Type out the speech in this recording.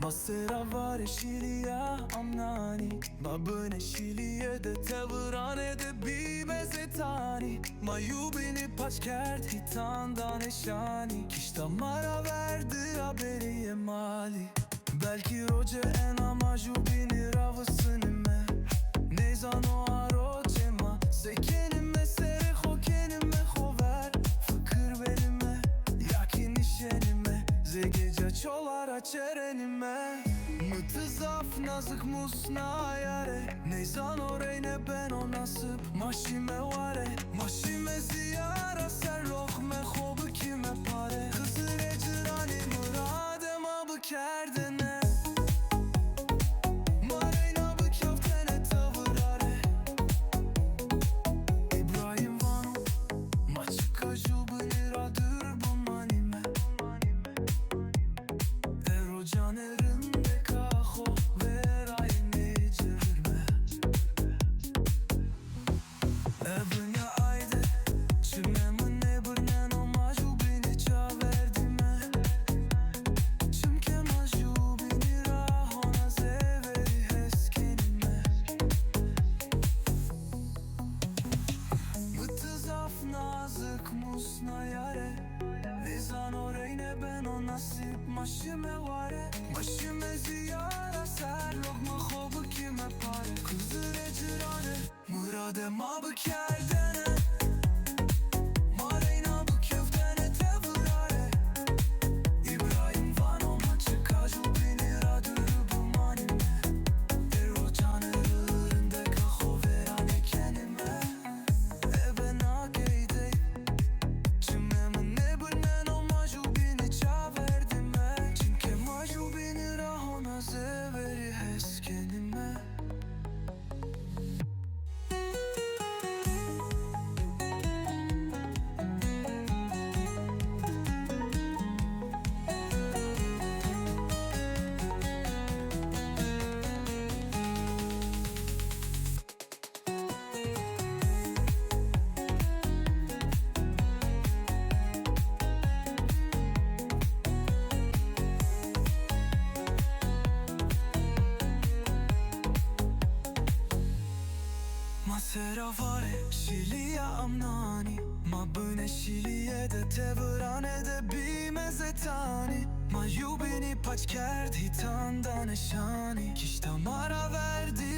Ma seravare Scilia amnani, ma bine Scilie de te vırane de bime zetani. Ma yubini paçkert hitandan eşani, kişta mara verdi haberi mali. Belki roce en ama jubini ravısınime, neyzan o arocema, sekenime sereho kenime hover, fıkır belime, yakin işenime, zegeca çolara çerenime. Mıtızaf nazık musna yare, neyzan oreyne ben o nasip, maşime vare, maşime ziyara serroh me hobu kime pare. Hızır ecrani muradem abı kerdene, mareyna bı köftene tavırare. İbrahim Vano, maçıka jubini radır bu manime. Ero canerinde kaho verayne çevirme. Ebnya ayde çümemin ebrnen o majubini çaverdime. Çümke majubini rahona zeveri heskenime. Mıtızaf nazık musna yare, vizan oreyne ben o nasip, maşime vare, maşime ziyara ser lokma hobu kime pare. Kızır ecrane muradem abı kerdene, mareyna bı köftene tevırare. İbrahim Vano maçıka jubini radır bu manime. Ero canerinde kaho verane kenime. Eben ageyde çümemin ebrnen o majubini çaverdime. Çünkü majubini rahona zeveri heskenime. Ma seravare Scilia amnani, ma bine Scilie de te vırane de bime zetani. Ma yubini paçkert hitandan eşani, kişta mara verdi